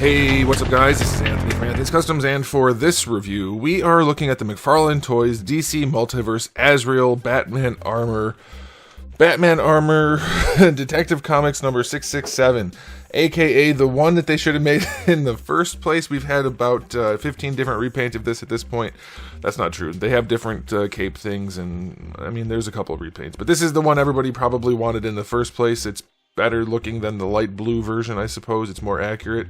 Hey, what's up guys? This is Anthony from Anthony's Customs, and for this review, we are looking at the McFarlane Toys DC Multiverse AZRAEL Batman Armor Detective Comics number 667, aka the one that they should have made in the first place. We've had about 15 different repaints of this at this point. That's not true. They have different cape things, and I mean, there's a couple of repaints, but this is the one everybody probably wanted in the first place. It's better looking than the light blue version, I suppose. It's more accurate.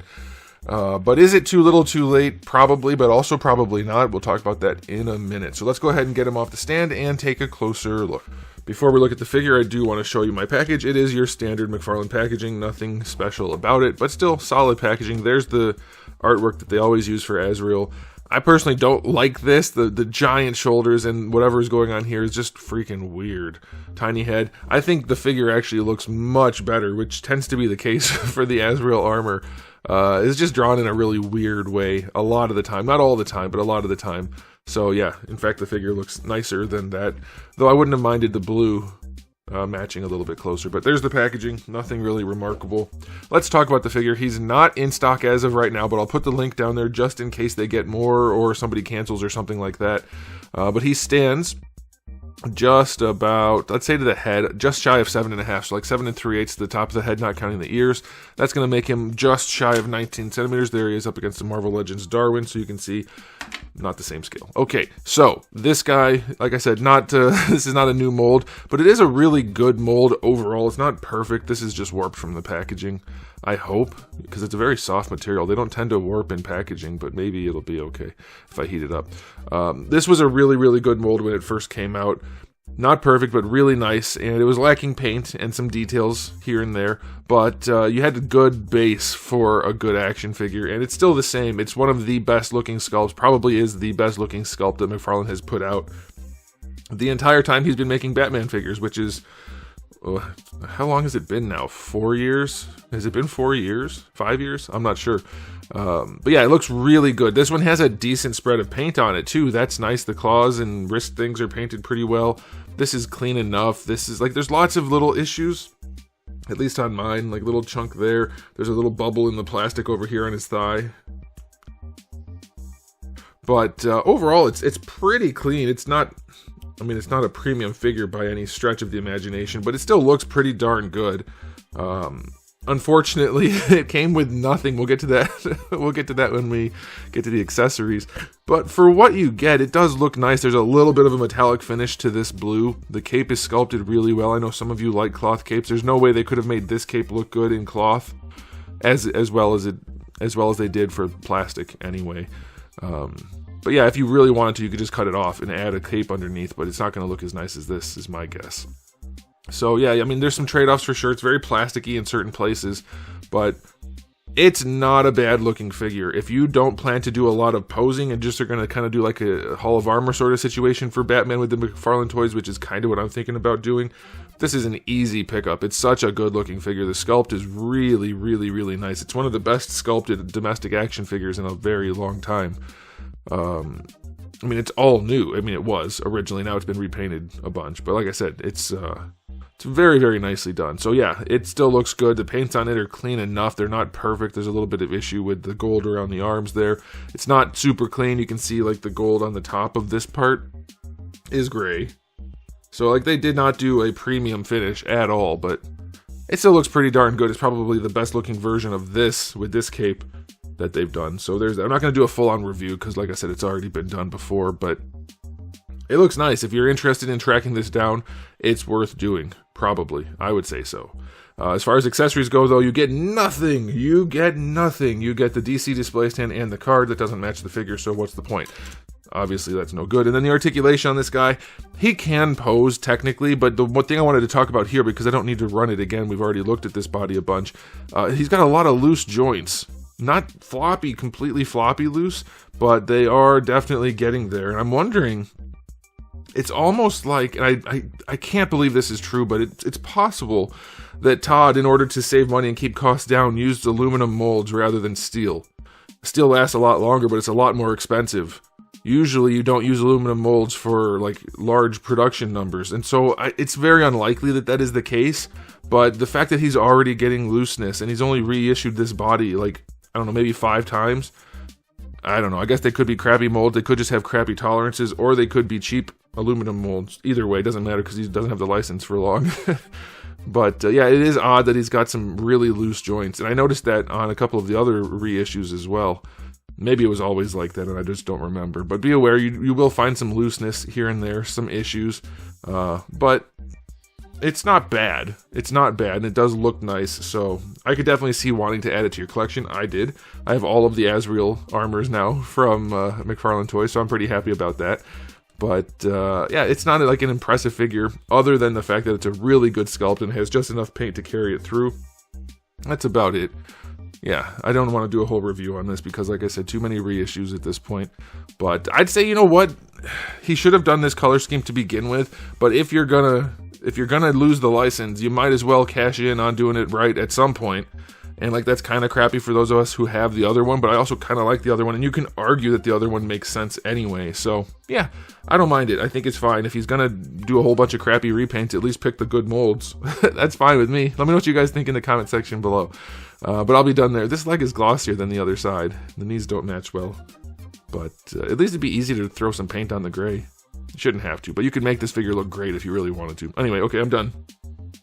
But is it too little too late? Probably, but also probably not. We'll talk about that in a minute. So let's go ahead and get him off the stand and take a closer look. Before we look at the figure, I do want to show you my package. It is your standard McFarlane packaging, nothing special about it, but still solid packaging. There's the artwork that they always use for AZRAEL. I personally don't like this. The giant shoulders and whatever is going on here is just freaking weird. Tiny head. I think the figure actually looks much better, which tends to be the case for the AZRAEL armor. It's just drawn in a really weird way a lot of the time. Not all the time, but a lot of the time. So yeah, in fact, the figure looks nicer than that. Though I wouldn't have minded the blue matching a little bit closer. But there's the packaging. Nothing really remarkable. Let's talk about the figure. He's not in stock as of right now, but I'll put the link down there just in case they get more or somebody cancels or something like that. But he stands just about, let's say to the head, just shy of 7.5, so like 7 3/8 to the top of the head, not counting the ears. That's going to make him just shy of 19 centimeters. There he is up against the Marvel Legends Darwin, so you can see not the same scale. Okay, so this guy, like I said, not this is not a new mold, but it is a really good mold overall. It's not perfect. This is just warped from the packaging, I hope, because it's a very soft material. They don't tend to warp in packaging, but maybe it'll be okay if I heat it up. This was a really, really good mold when it first came out. Not perfect, but really nice, and it was lacking paint and some details here and there, but you had a good base for a good action figure, and it's still the same. It's one of the best looking sculpts, probably is the best looking sculpt that McFarlane has put out the entire time he's been making Batman figures, which is, how long has it been now? 4 years? Has it been 4 years? 5 years? I'm not sure. But yeah, it looks really good. This one has a decent spread of paint on it too. That's nice. The claws and wrist things are painted pretty well. This is clean enough. This is like, there's lots of little issues, at least on mine, like little chunk there. There's a little bubble in the plastic over here on his thigh. But overall, it's pretty clean. It's not, I mean, it's not a premium figure by any stretch of the imagination, but it still looks pretty darn good. Unfortunately, it came with nothing. We'll get to that. We'll get to that when we get to the accessories. But for what you get, it does look nice. There's a little bit of a metallic finish to this blue. The cape is sculpted really well. I know some of you like cloth capes. There's no way they could have made this cape look good in cloth as well as they did for plastic anyway. But yeah, if you really wanted to, you could just cut it off and add a cape underneath, but it's not going to look as nice as this, is my guess. So yeah, I mean, there's some trade-offs for sure. It's very plasticky in certain places, but it's not a bad looking figure. If you don't plan to do a lot of posing and just are going to kind of do like a Hall of Armor sort of situation for Batman with the McFarlane Toys, which is kind of what I'm thinking about doing, this is an easy pickup. It's such a good looking figure. The sculpt is really, really, really nice. It's one of the best sculpted domestic action figures in a very long time. I mean, it's all new. I mean, it was originally. Now it's been repainted a bunch. But like I said, it's very, very nicely done. So yeah, it still looks good. The paints on it are clean enough. They're not perfect. There's a little bit of issue with the gold around the arms there. It's not super clean. You can see like the gold on the top of this part is gray. So like they did not do a premium finish at all, but it still looks pretty darn good. It's probably the best looking version of this with this cape that they've done. So there's that. I'm not going to do a full-on review because like I said, it's already been done before, but it looks nice. If you're interested in tracking this down, it's worth doing. Probably. I would say so. As far as accessories go, though, you get nothing. You get nothing. You get the DC display stand and the card that doesn't match the figure, so what's the point? Obviously, that's no good. And then the articulation on this guy, he can pose technically, but the one thing I wanted to talk about here, because I don't need to run it again, we've already looked at this body a bunch, he's got a lot of loose joints. Not floppy, completely floppy loose, but they are definitely getting there. And I'm wondering, it's almost like, and I can't believe this is true, but it's possible that Todd, in order to save money and keep costs down, used aluminum molds rather than steel. Steel lasts a lot longer, but it's a lot more expensive. Usually you don't use aluminum molds for like large production numbers, and so it's very unlikely that that is the case, but the fact that he's already getting looseness and he's only reissued this body like I don't know, maybe 5 times. I don't know. I guess they could be crappy molds. They could just have crappy tolerances, or they could be cheap aluminum molds. Either way, it doesn't matter because he doesn't have the license for long. But yeah, it is odd that he's got some really loose joints. And I noticed that on a couple of the other reissues as well. Maybe it was always like that and I just don't remember. But be aware, you will find some looseness here and there, some issues. But it's not bad. It's not bad, and it does look nice. So I could definitely see wanting to add it to your collection. I did. I have all of the AZRAEL armors now from McFarlane Toys, so I'm pretty happy about that. But yeah, it's not like an impressive figure, other than the fact that it's a really good sculpt and has just enough paint to carry it through. That's about it. Yeah, I don't want to do a whole review on this because, like I said, too many reissues at this point. But I'd say, you know what? He should have done this color scheme to begin with. But if you're gonna lose the license, you might as well cash in on doing it right at some point. And like that's kind of crappy for those of us who have the other one, but I also kind of like the other one, and you can argue that the other one makes sense anyway. So yeah, I don't mind it. I think it's fine. If he's gonna do a whole bunch of crappy repaints, at least pick the good molds. That's fine with me. Let me know what you guys think in the comment section below. But I'll be done there. This leg is glossier than the other side. The knees don't match well, but at least it'd be easy to throw some paint on the gray. You shouldn't have to, but you could make this figure look great if you really wanted to. Anyway, okay, I'm done.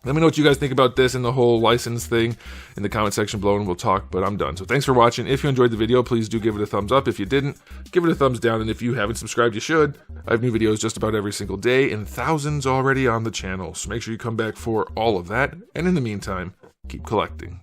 Let me know what you guys think about this and the whole license thing in the comment section below, and we'll talk, but I'm done. So thanks for watching. If you enjoyed the video, please do give it a thumbs up. If you didn't, give it a thumbs down, and if you haven't subscribed, you should. I have new videos just about every single day, and thousands already on the channel, so make sure you come back for all of that. And in the meantime, keep collecting.